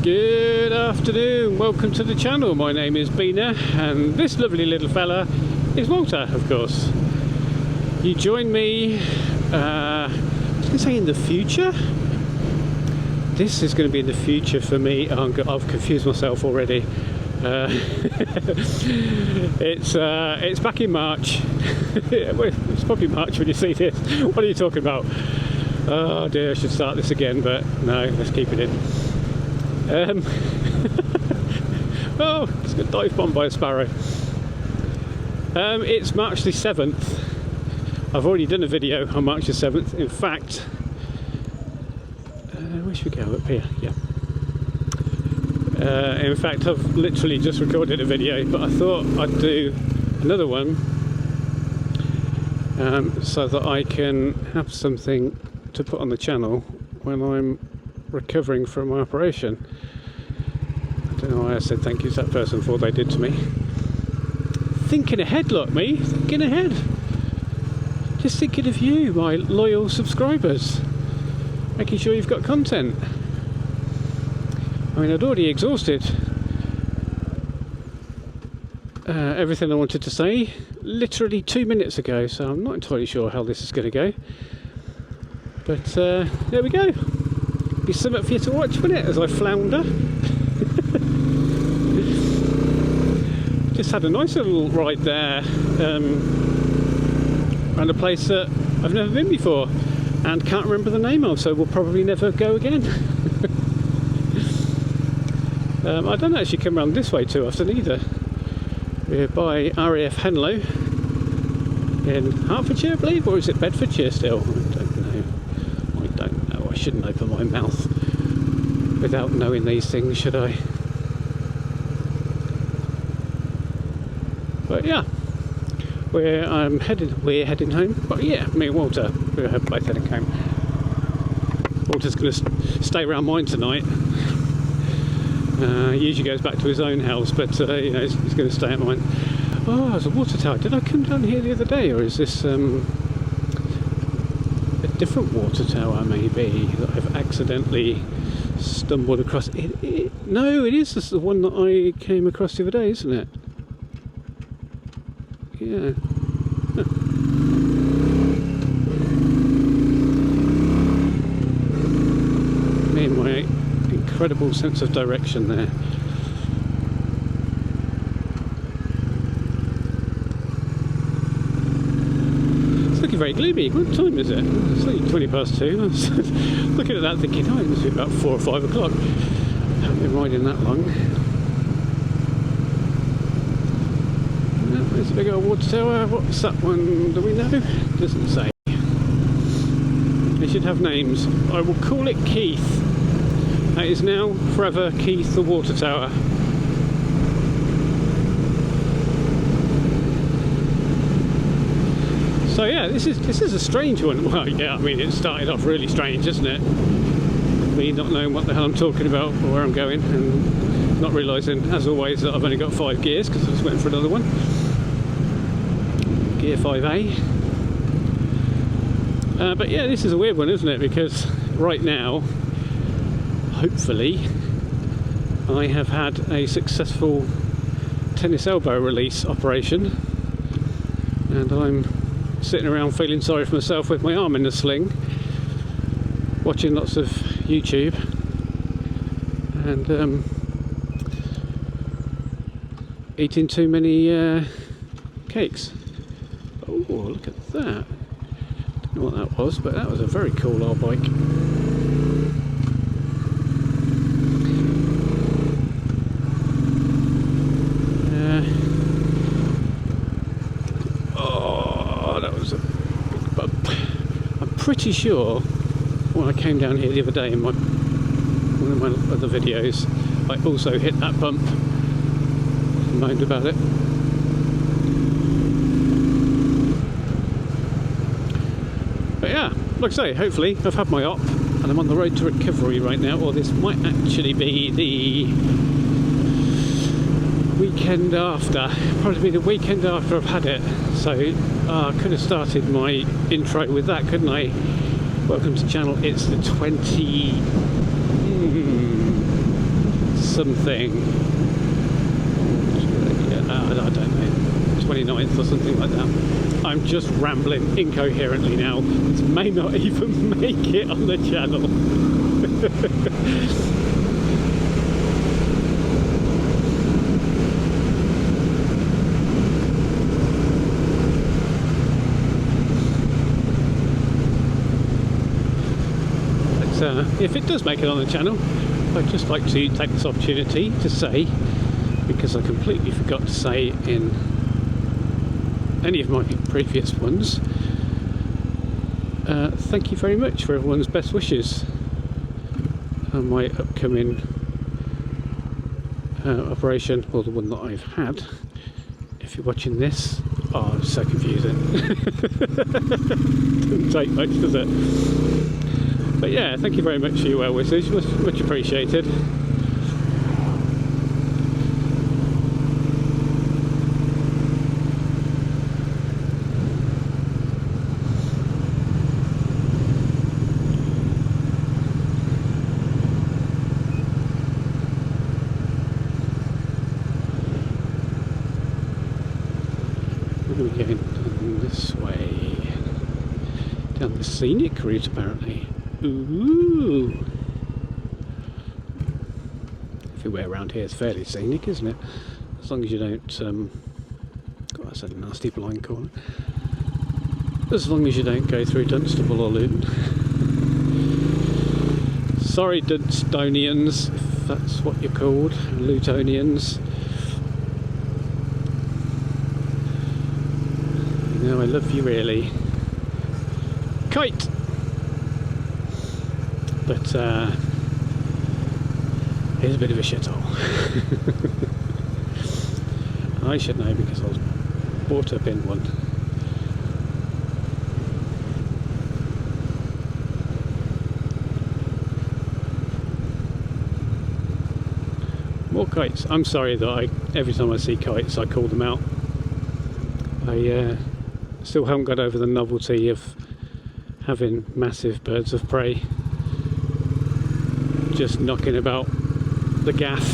Good afternoon, welcome to the channel. My name is Beena and this lovely little fella is Walter, of course. You join me, I was going to say in the future. This is going to be in the future for me. I've confused myself already. It's back in March. It's probably March when you see this. What are you talking about? Oh dear, I should start this again, but no, let's keep it in. Oh, it's got dive bombed by a sparrow. It's March the 7th. I've already done a video on March the 7th. In fact, where should we go? Up here, yeah. In fact, I've literally just recorded a video, but I thought I'd do another one so that I can have something to put on the channel when I'm recovering from my operation. I don't know why I said thank you to that person for what they did to me. Thinking ahead, look me, thinking ahead. Just thinking of you, my loyal subscribers. Making sure you've got content. I mean, I'd already exhausted everything I wanted to say literally 2 minutes ago, so I'm not entirely sure how this is going to go. But there we go. Be something for you to watch, wouldn't it, as I flounder. Just had a nice little ride there around a place that I've never been before and can't remember the name of, so we'll probably never go again. I don't actually come around this way too often either. We're by RAF Henlow in Hertfordshire, I believe, or is it Bedfordshire still? I don't know. I shouldn't open my mouth without knowing these things, should I? But yeah, we're heading home. But yeah, me and Walter, we're both heading home. Walter's going to stay around mine tonight. He usually goes back to his own house, but you know, he's going to stay at mine. Oh, there's a water tower. Did I come down here the other day, or is this a different water tower maybe that I've accidentally stumbled across? No, it is the one that I came across the other day, isn't it? Yeah. Huh. Me and my incredible sense of direction there. It's looking very gloomy. What time is it? It's only 20 past 2. I was looking at that thinking, oh, it must be about 4 or 5 o'clock. I haven't been riding that long. There's a big old water tower. What's that one? Do we know? It doesn't say. They should have names. I will call it Keith. That is now forever Keith the water tower. So yeah, this is a strange one. Well, yeah, I mean, it started off really strange, isn't it? Me not knowing what the hell I'm talking about or where I'm going, and not realising, as always, that I've only got 5 gears because I was waiting for another one. Gear 5A. But yeah, this is a weird one, isn't it? Because right now, hopefully, I have had a successful tennis elbow release operation, and I'm sitting around feeling sorry for myself with my arm in a sling, watching lots of YouTube, and eating too many cakes. Oh, look at that. Don't know what that was, but that was a very cool old bike. Oh, that was a big bump. I'm pretty sure when I came down here the other day in one of my other videos, I also hit that bump and moaned about it. But yeah, like I say, hopefully I've had my op and I'm on the road to recovery right now, or this might actually be the weekend after, probably be the weekend after I've had it. So I could have started my intro with that, couldn't I? Welcome to the channel. It's the something, I don't know, 29th or something like that. I'm just rambling incoherently now. This may not even make it on the channel. If it does make it on the channel, I'd just like to take this opportunity to say, because I completely forgot to say in any of my previous ones, thank you very much for everyone's best wishes on my upcoming operation, or the one that I've had. If you're watching this, oh, it's so confusing. Doesn't take much, does it? But yeah, thank you very much for your well wishes, much appreciated. We're going down this way, down the scenic route apparently. Ooh! Everywhere around here is fairly scenic, isn't it? As long as you don't, God, that's a nasty blind corner. As long as you don't go through Dunstable or Luton. Sorry, Dunstonians, if that's what you're called, Lutonians. You know, I love you really. Kite! But here's a bit of a shithole. I should know because I was brought up in one. More kites. I'm sorry that every time I see kites I call them out. I still haven't got over the novelty of having massive birds of prey just knocking about the gaff.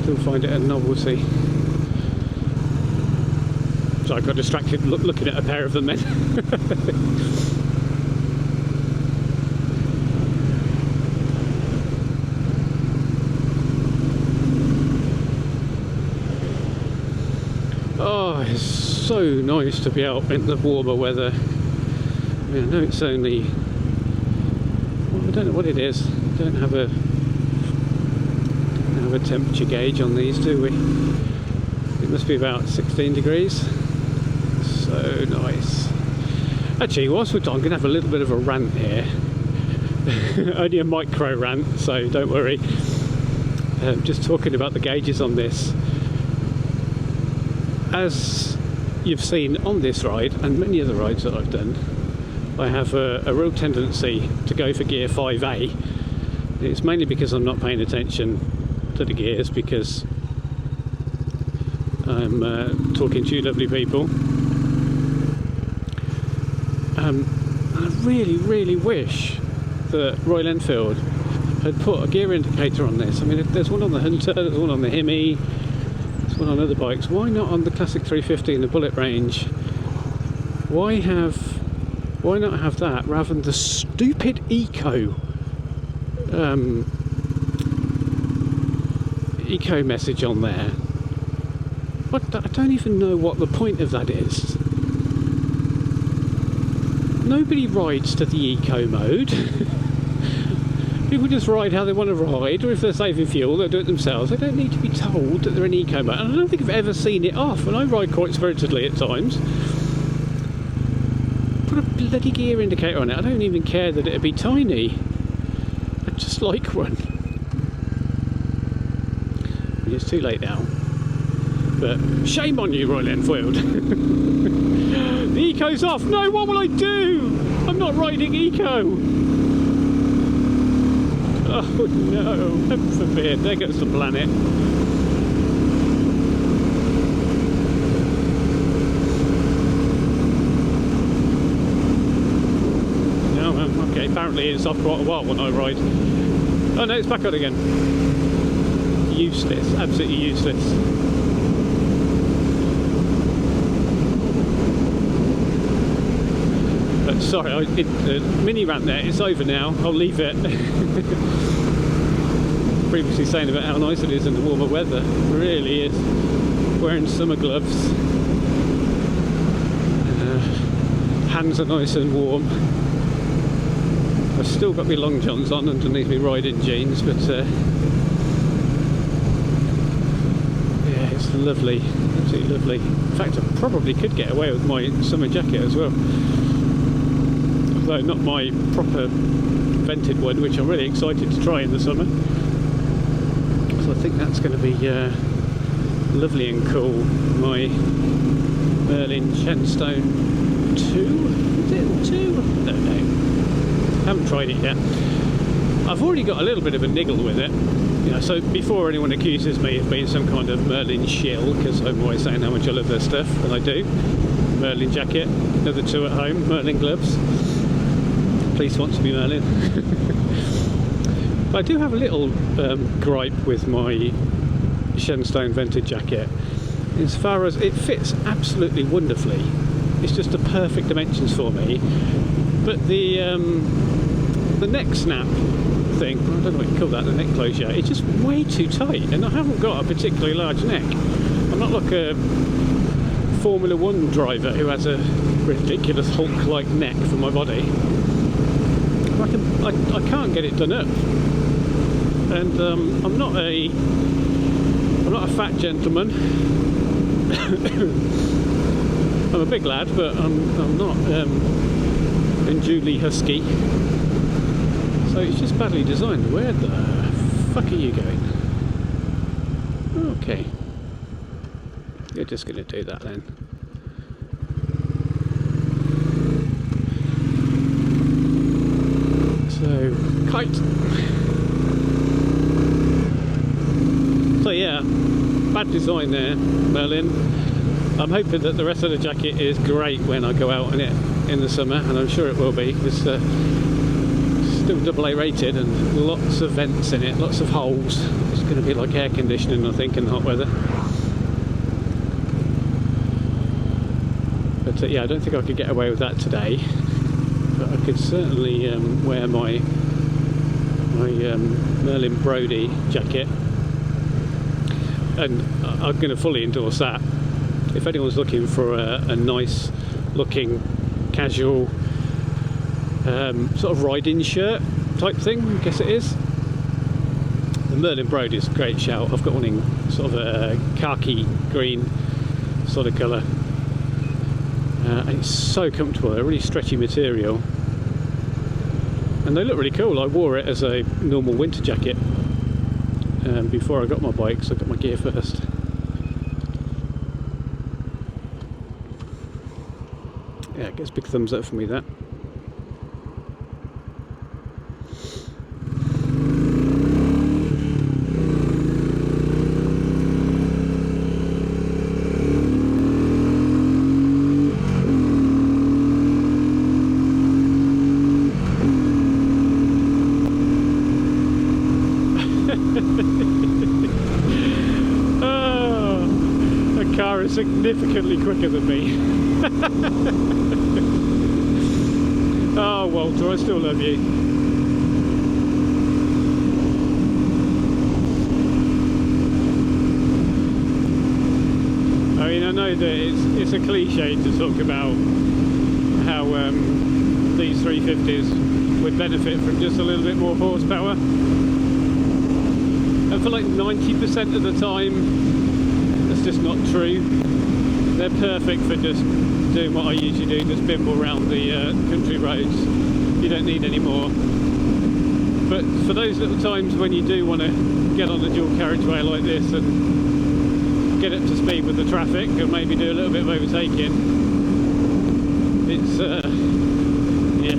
Still find it a novelty. So I got distracted looking at a pair of them then. Oh, it's so nice to be out in the warmer weather. I mean, I know it's only, well, I don't know what it is. We don't have a temperature gauge on these, do we? It must be about 16 degrees. So nice. Actually, whilst we're done, I'm going to have a little bit of a rant here. Only a micro rant, so don't worry. Just talking about the gauges on this. As you've seen on this ride and many other rides that I've done, I have a real tendency to go for gear 5A. It's mainly because I'm not paying attention to the gears, because I'm talking to you lovely people. I really wish that Royal Enfield had put a gear indicator on this. I mean, there's one on the Hunter, there's one on the Hemi, one on other bikes. Why not on the Classic 350 in the Bullet range? Why not have that rather than the stupid eco message on there? I don't even know what the point of that is. Nobody rides to the eco mode. People just ride how they want to ride, or if they're saving fuel, they'll do it themselves. They don't need to be told that they're in eco mode. And I don't think I've ever seen it off, and I ride quite spiritedly at times. Put a bloody gear indicator on it. I don't even care that it'd be tiny. I just like one. It's too late now. But shame on you, Royal Enfield. The eco's off. No, what will I do? I'm not riding eco. Oh no, heaven forbid, there goes the planet. Okay, apparently it's off quite a while when I ride. Oh no, it's back on again. Useless, absolutely useless. But sorry, mini rant there, it's over now, I'll leave it. Previously saying about how nice it is in the warmer weather, it really is. Wearing summer gloves. Hands are nice and warm. I've still got my long johns on underneath my riding jeans, but yeah, it's lovely, absolutely lovely. In fact, I probably could get away with my summer jacket as well, although not my proper vented one, which I'm really excited to try in the summer. So I think that's going to be lovely and cool. My Merlin Shenstone 2? Is it 2? I don't know. Haven't tried it yet. I've already got a little bit of a niggle with it, you know, so before anyone accuses me of being some kind of Merlin shill, because I'm always saying how much I love their stuff, and I do. Merlin jacket, another 2 at home, Merlin gloves. Please sponsor me, Merlin. But I do have a little gripe with my Shenstone vented jacket, as far as it fits absolutely wonderfully. It's just the perfect dimensions for me, but the neck snap thing, I don't know what you call that, the neck closure, it's just way too tight, and I haven't got a particularly large neck. I'm not like a Formula 1 driver who has a ridiculous Hulk-like neck for my body. I can't get it done up, and I'm not a fat gentleman. I'm a big lad, but I'm not unduly husky. So it's just badly designed. Where the fuck are you going? Okay. You're just going to do that then. So, kite! So yeah, bad design there, Merlin. I'm hoping that the rest of the jacket is great when I go out in it in the summer, and I'm sure it will be, because still AA rated and lots of vents in it, lots of holes. It's going to be like air conditioning, I think, in hot weather. But yeah, I don't think I could get away with that today, but I could certainly wear my Merlin Brody jacket, and I'm going to fully endorse that. If anyone's looking for a nice looking casual sort of riding shirt type thing, I guess it is, the Merlin Brody is a great shout. I've got one in sort of a khaki green sort of colour, and it's so comfortable. They're really stretchy material, and they look really cool. I wore it as a normal winter jacket before I got my bike, so I got my gear first. Yeah, it gets a big thumbs up for me, that. Oh, the car is significantly quicker than me. Oh, Walter, I still love you. I mean, I know that it's a cliche to talk about how these 350s would benefit from just a little bit more horsepower, and for like 90% of the time that's just not true. They're perfect for just doing what I usually do, just bimble around the country roads. You don't need any more. But for those little times when you do want to get on a dual carriageway like this and get up to speed with the traffic and maybe do a little bit of overtaking, it's yeah,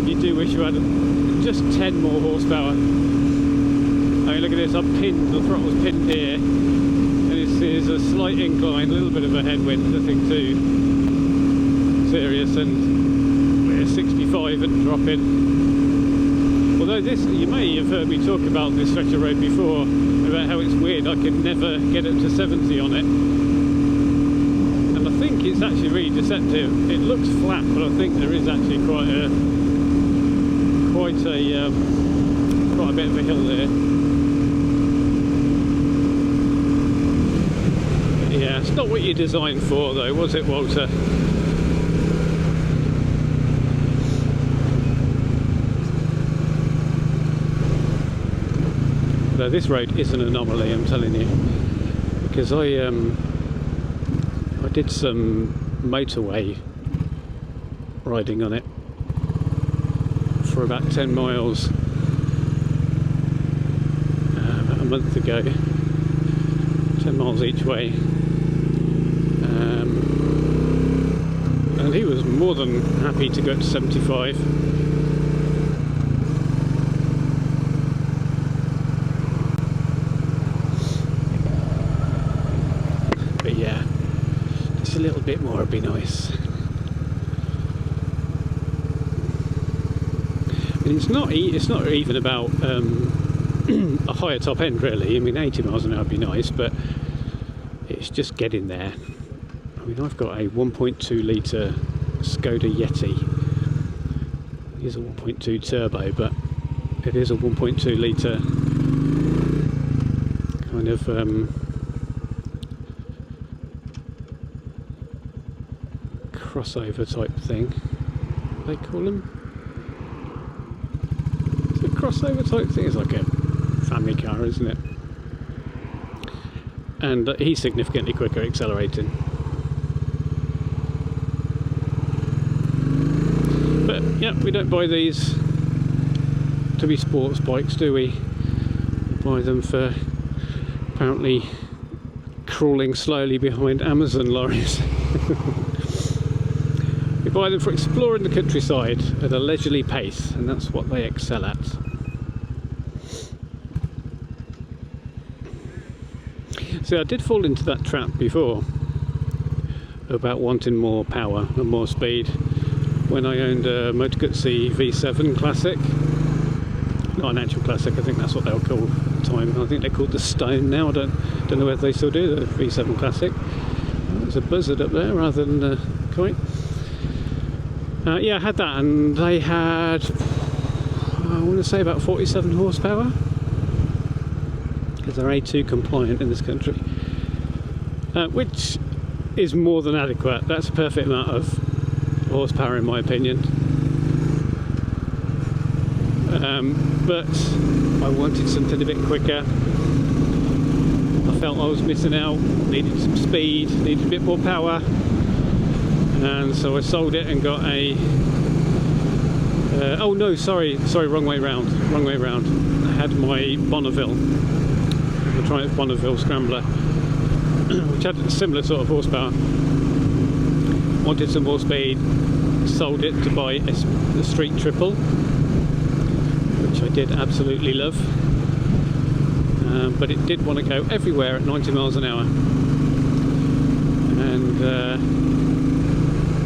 you do wish you had just 10 more horsepower. right, look at this, the throttle's pinned here, and this is a slight incline, a little bit of a headwind, nothing too serious, and we're 65 and dropping. Although this, you may have heard me talk about this stretch of road before, about how it's weird, I can never get up to 70 on it. And I think it's actually really deceptive. It looks flat, but I think there is actually quite a bit of a hill there. But yeah, it's not what you're designed for though, was it, Walter? Though this road is an anomaly, I'm telling you, because I did some motorway riding on it for about 10 miles about a month ago, 10 miles each way, and he was more than happy to go to 75. But yeah, just a little bit more would be nice. And it's not even about a higher top end really. I mean, 80 miles an hour would be nice, but it's just getting there. I mean, I've got a 1.2 litre Skoda Yeti. It is a 1.2 turbo, but it is a 1.2 litre kind of crossover type thing, what do they call them? It's a crossover type thing. It's like a family car, isn't it? And he's significantly quicker accelerating. But yeah, we don't buy these to be sports bikes, do we? We buy them for apparently crawling slowly behind Amazon lorries. We buy them for exploring the countryside at a leisurely pace, and that's what they excel at. See, I did fall into that trap before about wanting more power and more speed when I owned a Motor Guzzi V7 Classic. Not an actual Classic, I think that's what they were called at the time. I think they're called the Stone now. I don't know whether they still do, the V7 Classic. There's a buzzard up there rather than a kite. Yeah, I had that, and they had, I want to say, about 47 horsepower, because they're A2 compliant in this country, which is more than adequate. That's a perfect amount of horsepower in my opinion. But I wanted something a bit quicker. I felt I was missing out, needed some speed, needed a bit more power. And so I sold it and got a oh no, sorry, wrong way round. I had my Bonneville, the Triumph Bonneville Scrambler, which had a similar sort of horsepower. Wanted some more speed, sold it to buy the Street Triple, which I did absolutely love, but it did want to go everywhere at 90 miles an hour, and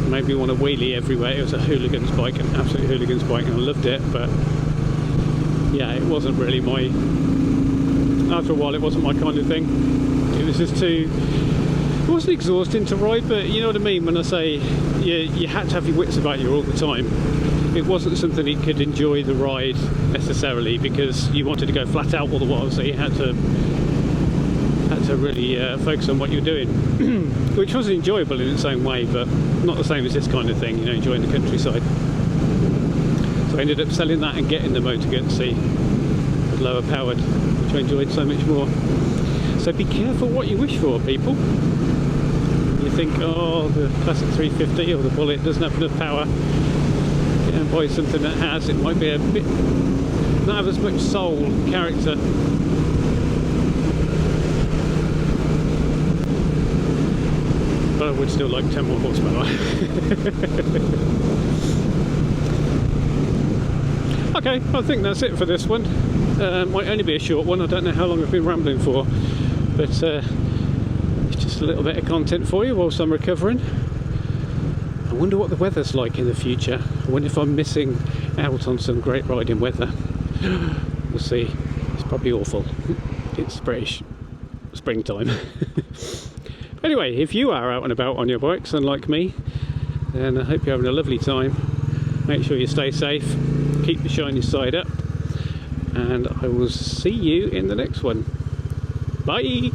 made me want to wheelie everywhere. It was a hooligan's bike, an absolute hooligan's bike, and I loved it, but yeah, it wasn't really my, after a while it wasn't my kind of thing. It was just too, it wasn't exhausting to ride, but you know what I mean when I say you had to have your wits about you all the time. It wasn't something you could enjoy the ride necessarily, because you wanted to go flat out all the while, so you had to really focus on what you're doing, which was enjoyable in its own way, but not the same as this kind of thing, you know, enjoying the countryside. So I ended up selling that and getting the Motor Guzzi, lower powered, which I enjoyed so much more. So be careful what you wish for, people. You think, oh, the Classic 350 or the Bullet doesn't have enough power, yeah, and buy something that has. It might be a bit, not have as much soul, character. But I would still like 10 more horsepower. Okay, I think that's it for this one. Might only be a short one. I don't know how long I've been rambling for, but it's just a little bit of content for you whilst I'm recovering. I wonder what the weather's like in the future. I wonder if I'm missing out on some great riding weather. We'll see. It's probably awful. It's British springtime. Anyway, if you are out and about on your bikes, unlike me, then I hope you're having a lovely time. Make sure you stay safe, keep the shiny side up, and I will see you in the next one. Bye!